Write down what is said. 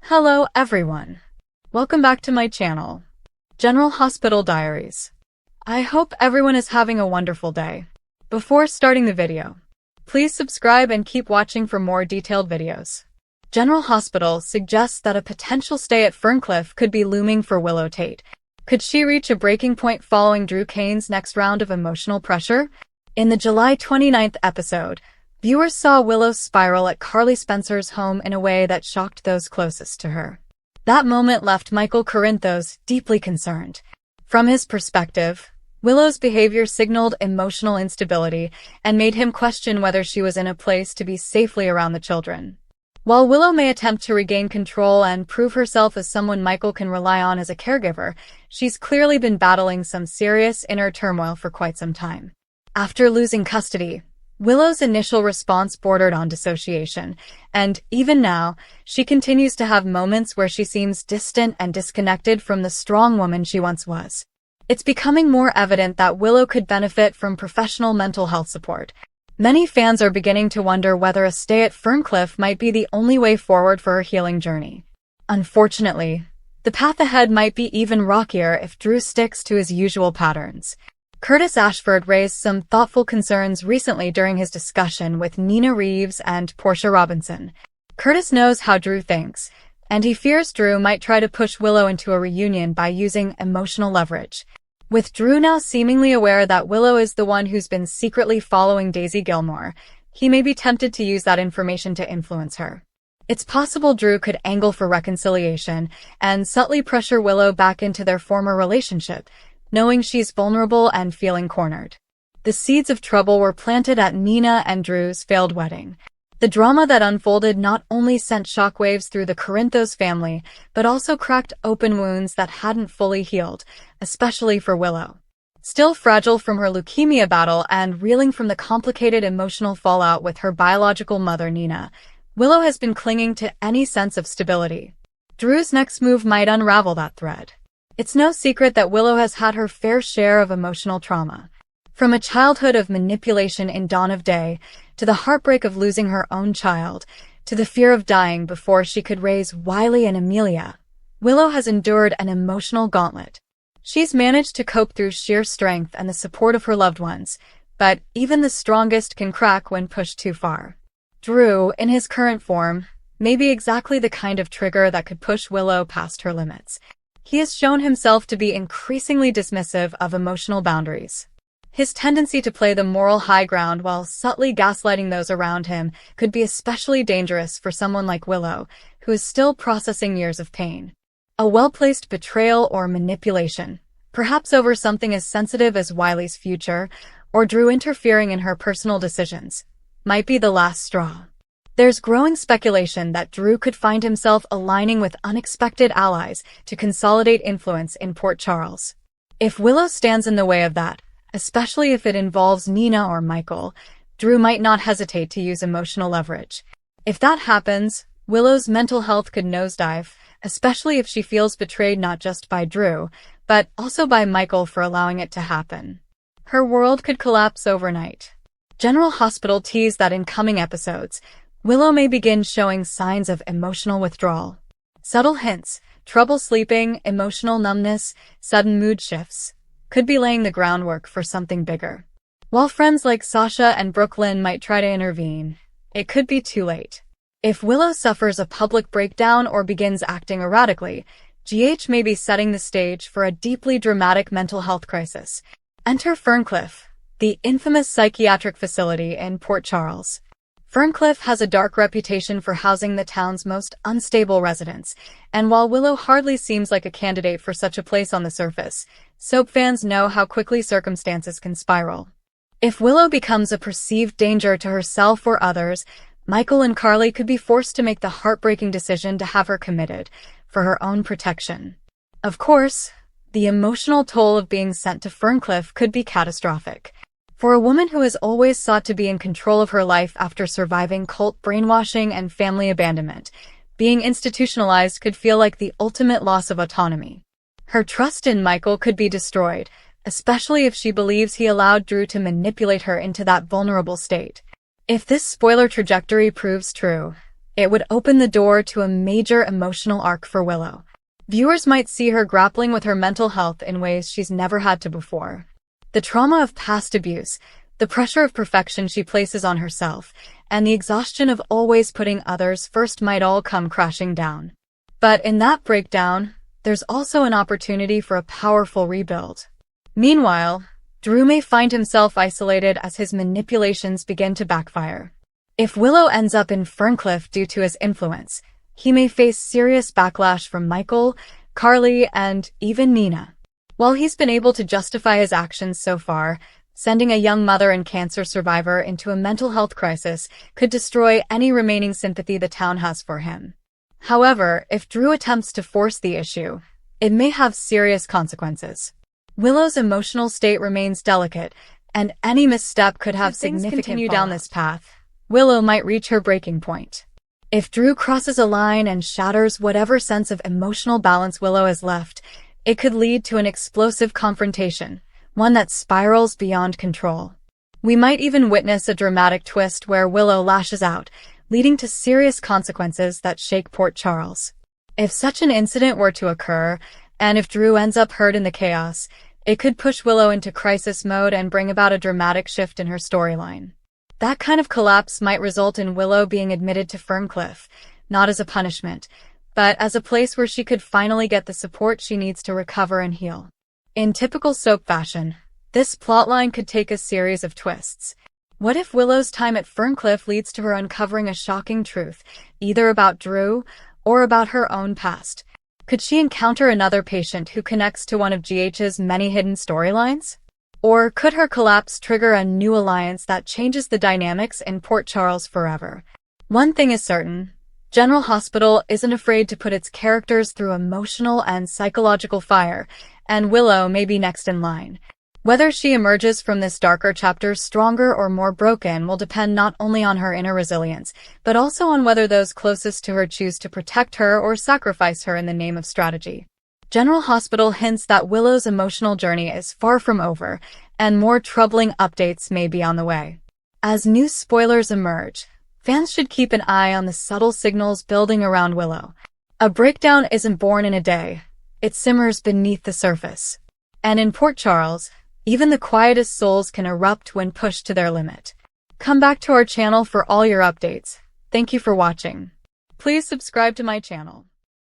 Hello everyone. Welcome back to my channel, General Hospital Diaries. I hope everyone is having a wonderful day. Before starting the video, please subscribe and keep watching for more detailed videos. General Hospital suggests that a potential stay at Ferncliff could be looming for Willow Tate. Could she reach a breaking point following Drew Kane's next round of emotional pressure? In the July 29th episode, viewers saw Willow spiral at Carly Spencer's home in a way that shocked those closest to her. That moment left Michael Corinthos deeply concerned. From his perspective, Willow's behavior signaled emotional instability and made him question whether she was in a place to be safely around the children. While Willow may attempt to regain control and prove herself as someone Michael can rely on as a caregiver, she's clearly been battling some serious inner turmoil for quite some time. After losing custody, Willow's initial response bordered on dissociation, and even now, she continues to have moments where she seems distant and disconnected from the strong woman she once was. It's becoming more evident that Willow could benefit from professional mental health support. Many fans are beginning to wonder whether a stay at Ferncliff might be the only way forward for her healing journey. Unfortunately, the path ahead might be even rockier if Drew sticks to his usual patterns. Curtis Ashford raised some thoughtful concerns recently during his discussion with Nina Reeves and Portia Robinson. Curtis knows how Drew thinks, and he fears Drew might try to push Willow into a reunion by using emotional leverage. With Drew now seemingly aware that Willow is the one who's been secretly following Daisy Gilmore, he may be tempted to use that information to influence her. It's possible Drew could angle for reconciliation and subtly pressure Willow back into their former relationship, knowing she's vulnerable and feeling cornered. The seeds of trouble were planted at Nina and Drew's failed wedding. The drama that unfolded not only sent shockwaves through the Corinthos family, but also cracked open wounds that hadn't fully healed, especially for Willow. Still fragile from her leukemia battle and reeling from the complicated emotional fallout with her biological mother Nina, Willow has been clinging to any sense of stability. Drew's next move might unravel that thread. It's no secret that Willow has had her fair share of emotional trauma. From a childhood of manipulation in Dawn of Day, to the heartbreak of losing her own child, to the fear of dying before she could raise Wiley and Amelia, Willow has endured an emotional gauntlet. She's managed to cope through sheer strength and the support of her loved ones, but even the strongest can crack when pushed too far. Drew, in his current form, may be exactly the kind of trigger that could push Willow past her limits. He has shown himself to be increasingly dismissive of emotional boundaries. His tendency to play the moral high ground while subtly gaslighting those around him could be especially dangerous for someone like Willow, who is still processing years of pain. A well-placed betrayal or manipulation, perhaps over something as sensitive as Wiley's future, or Drew interfering in her personal decisions, might be the last straw. There's growing speculation that Drew could find himself aligning with unexpected allies to consolidate influence in Port Charles. If Willow stands in the way of that, especially if it involves Nina or Michael, Drew might not hesitate to use emotional leverage. If that happens, Willow's mental health could nosedive, especially if she feels betrayed not just by Drew, but also by Michael for allowing it to happen. Her world could collapse overnight. General Hospital teased that in coming episodes, Willow may begin showing signs of emotional withdrawal. Subtle hints, trouble sleeping, emotional numbness, sudden mood shifts, could be laying the groundwork for something bigger. While friends like Sasha and Brooklyn might try to intervene, it could be too late. If Willow suffers a public breakdown or begins acting erratically, GH may be setting the stage for a deeply dramatic mental health crisis. Enter Ferncliff, the infamous psychiatric facility in Port Charles. Ferncliff has a dark reputation for housing the town's most unstable residents, and while Willow hardly seems like a candidate for such a place on the surface, soap fans know how quickly circumstances can spiral. If Willow becomes a perceived danger to herself or others, Michael and Carly could be forced to make the heartbreaking decision to have her committed, for her own protection. Of course, the emotional toll of being sent to Ferncliff could be catastrophic. For a woman who has always sought to be in control of her life after surviving cult brainwashing and family abandonment, being institutionalized could feel like the ultimate loss of autonomy. Her trust in Michael could be destroyed, especially if she believes he allowed Drew to manipulate her into that vulnerable state. If this spoiler trajectory proves true, It would open the door to a major emotional arc for Willow. Viewers might see her grappling with her mental health in ways she's never had to before. The trauma of past abuse, the pressure of perfection she places on herself, and the exhaustion of always putting others first might all come crashing down. But in that breakdown, there's also an opportunity for a powerful rebuild. Meanwhile, Drew may find himself isolated as his manipulations begin to backfire. If Willow ends up in Ferncliff due to his influence, he may face serious backlash from Michael, Carly, and even Nina. While he's been able to justify his actions so far, sending a young mother and cancer survivor into a mental health crisis could destroy any remaining sympathy the town has for him. However, if Drew attempts to force the issue, it may have serious consequences. Willow's emotional state remains delicate, and any misstep could have significant fallout. Down this path, Willow might reach her breaking point. If Drew crosses a line and shatters whatever sense of emotional balance Willow has left, it could lead to an explosive confrontation, one that spirals beyond control. We might even witness a dramatic twist where Willow lashes out, leading to serious consequences that shake Port Charles. If such an incident were to occur, and if Drew ends up hurt in the chaos, it could push Willow into crisis mode and bring about a dramatic shift in her storyline. That kind of collapse might result in Willow being admitted to Ferncliff, not as a punishment, but as a place where she could finally get the support she needs to recover and heal. In typical soap fashion, this plotline could take a series of twists. What if Willow's time at Ferncliff leads to her uncovering a shocking truth, either about Drew or about her own past? Could she encounter another patient who connects to one of GH's many hidden storylines? Or could her collapse trigger a new alliance that changes the dynamics in Port Charles forever? One thing is certain, General Hospital isn't afraid to put its characters through emotional and psychological fire, and Willow may be next in line. Whether she emerges from this darker chapter stronger or more broken will depend not only on her inner resilience, but also on whether those closest to her choose to protect her or sacrifice her in the name of strategy. General Hospital hints that Willow's emotional journey is far from over, and more troubling updates may be on the way. As new spoilers emerge, fans should keep an eye on the subtle signals building around Willow. A breakdown isn't born in a day. It simmers beneath the surface. And in Port Charles, even the quietest souls can erupt when pushed to their limit. Come back to our channel for all your updates. Thank you for watching. Please subscribe to my channel.